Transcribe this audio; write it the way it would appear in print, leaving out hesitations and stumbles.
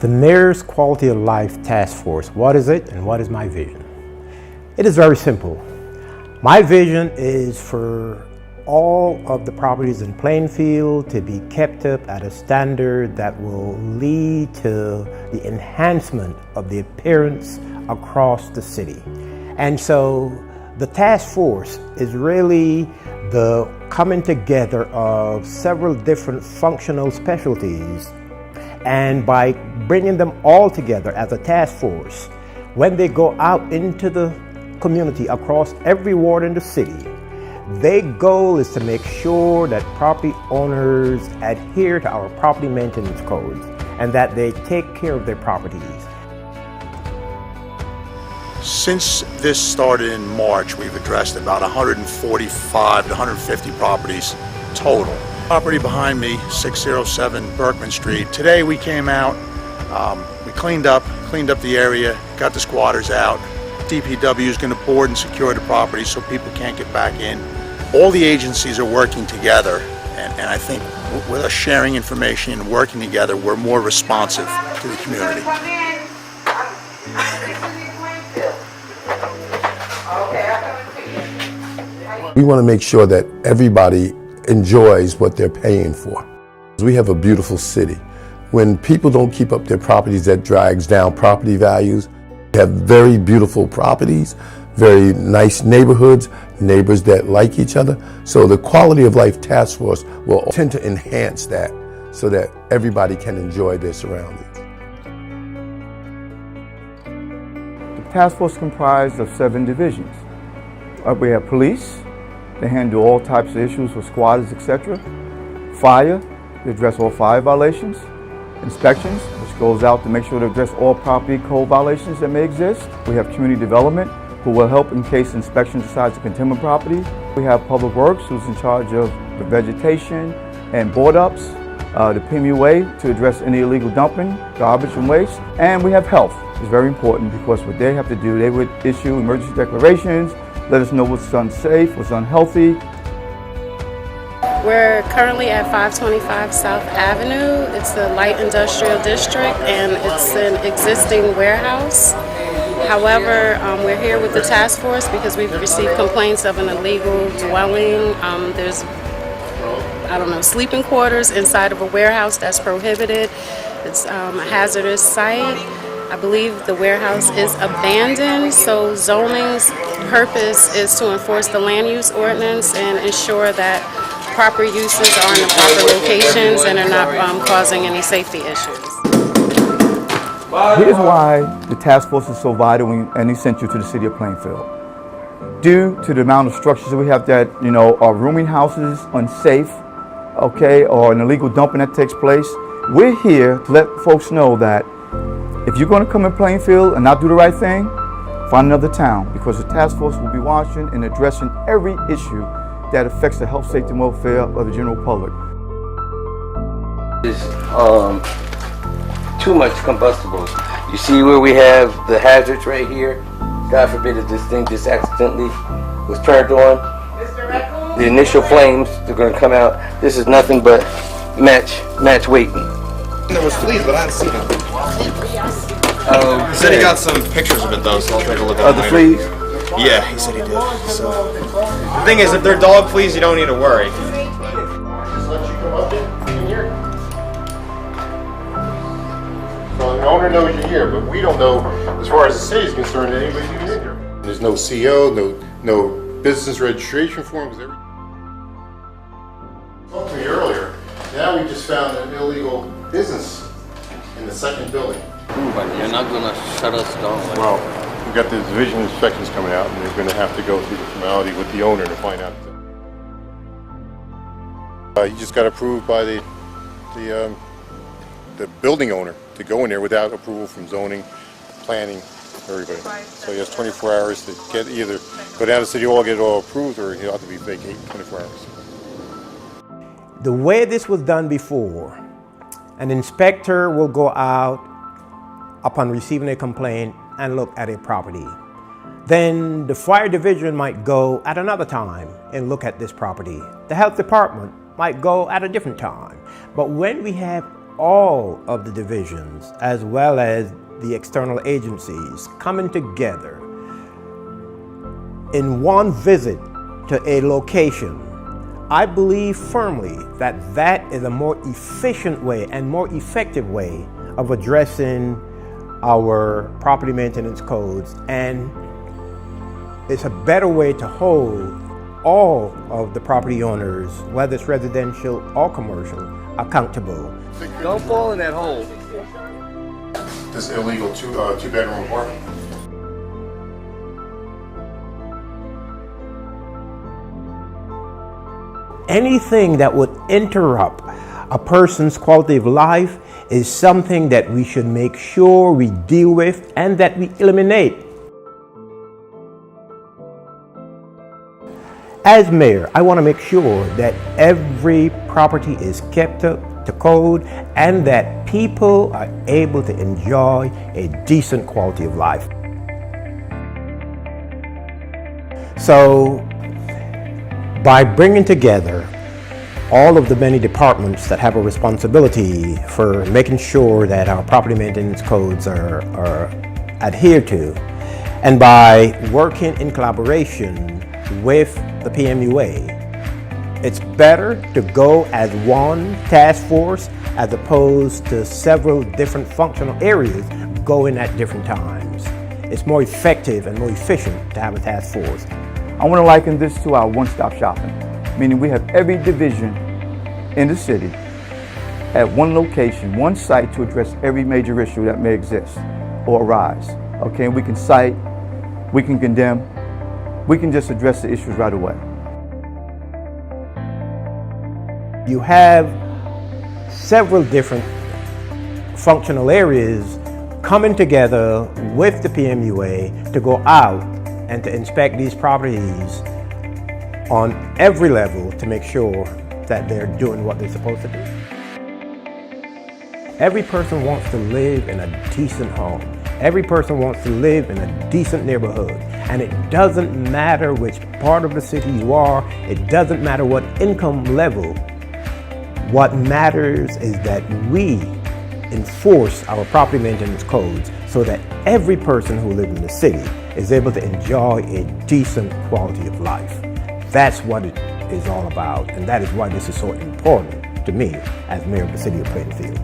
The Mayor's Quality of Life Task Force, what is it and what is my vision? It is very simple. My vision is for all of the properties in Plainfield to be kept up at a standard that will lead to the enhancement of the appearance across the city. And so the task force is really the coming together of several different functional specialties, and by bringing them all together as a task force, when they go out into the community across every ward in the city, their goal is to make sure that property owners adhere to our property maintenance codes and that they take care of their properties. Since this started in March, we've addressed about 145 to 150 properties total. Property behind me, 607 Berkman Street. Today we came out, we cleaned up the area, got the squatters out. DPW is going to board and secure the property so people can't get back in. All the agencies are working together, and I think with us sharing information and working together, we're more responsive to the community. We want to make sure that everybody enjoys what they're paying for. We have a beautiful city. When people don't keep up their properties, that drags down property values. We have very beautiful properties, very nice neighborhoods, neighbors that like each other. So the Quality of Life Task Force will tend to enhance that so that everybody can enjoy their surroundings. The task force is comprised of 7 divisions. We have police. They handle all types of issues with squatters, etc. Fire, they address all fire violations. Inspections, which goes out to make sure to address all property code violations that may exist. We have community development, who will help in case inspection decides to condemn a property. We have public works, who's in charge of the vegetation and board ups, the PMUA to address any illegal dumping, garbage and waste. And we have health. It's very important because what they have to do, they would issue emergency declarations, let us know what's unsafe, what's unhealthy. We're currently at 525 South Avenue. It's the light industrial district and it's an existing warehouse. However, we're here with the task force because we've received complaints of an illegal dwelling. There's, sleeping quarters inside of a warehouse that's prohibited. It's a hazardous site. I believe the warehouse is abandoned, so zoning's purpose is to enforce the land use ordinance and ensure that proper uses are in the proper locations and are not causing any safety issues. Here's why the task force is so vital and essential to the city of Plainfield. Due to the amount of structures that we have that, are rooming houses unsafe, or an illegal dumping that takes place, we're here to let folks know that if you're going to come in Plainfield and not do the right thing, find another town, because the task force will be watching and addressing every issue that affects the health, safety, and welfare of the general public. There's too much combustibles. You see where we have the hazards right here? God forbid if this thing just accidentally was turned on. The initial flames, they're going to come out. This is nothing but match waiting. There was fleas, but I didn't see them. He said he got some pictures of it though, so I'll take a look at them The later. fleas? Yeah, he said he did. So the thing is, if they're dog fleas, you don't need to worry. Just let you come up in here. So the owner knows you're here, but we don't know, as far as the city is concerned, that anybody's even in here. There's no CO, no business registration forms. Everything. Talked to me earlier. Now we just found an illegal business in the second building. But you're not going to shut us down. Well, we've got the division inspections coming out, and they're going to have to go through the formality with the owner to find out. He just got approved by the building owner to go in there without approval from zoning, planning, everybody. So he has 24 hours to get either go down to City Hall, get it all approved, or he'll have to be vacated 24 hours. The way this was done before, an inspector will go out upon receiving a complaint and look at a property. Then the fire division might go at another time and look at this property. The health department might go at a different time. But when we have all of the divisions as well as the external agencies coming together in one visit to a location, I believe firmly that that is a more efficient way and more effective way of addressing our property maintenance codes, and it's a better way to hold all of the property owners, whether it's residential or commercial, accountable. Don't fall in that hole. This illegal two-bedroom apartment. Anything that would interrupt a person's quality of life is something that we should make sure we deal with and that we eliminate. As mayor, I want to make sure that every property is kept up to code and that people are able to enjoy a decent quality of life. So, by bringing together all of the many departments that have a responsibility for making sure that our property maintenance codes are adhered to, and by working in collaboration with the PMUA, it's better to go as one task force as opposed to several different functional areas going at different times. It's more effective and more efficient to have a task force. I want to liken this to our one-stop shopping, meaning we have every division in the city at one location, one site to address every major issue that may exist or arise. Okay, we can cite, we can condemn, we can just address the issues right away. You have several different functional areas coming together with the PMUA to go out and to inspect these properties on every level to make sure that they're doing what they're supposed to do. Every person wants to live in a decent home. Every person wants to live in a decent neighborhood. And it doesn't matter which part of the city you are, it doesn't matter what income level. What matters is that we enforce our property maintenance codes so that every person who lives in the city is able to enjoy a decent quality of life. That's what it is all about, and that is why this is so important to me as mayor of the city of Plainfield.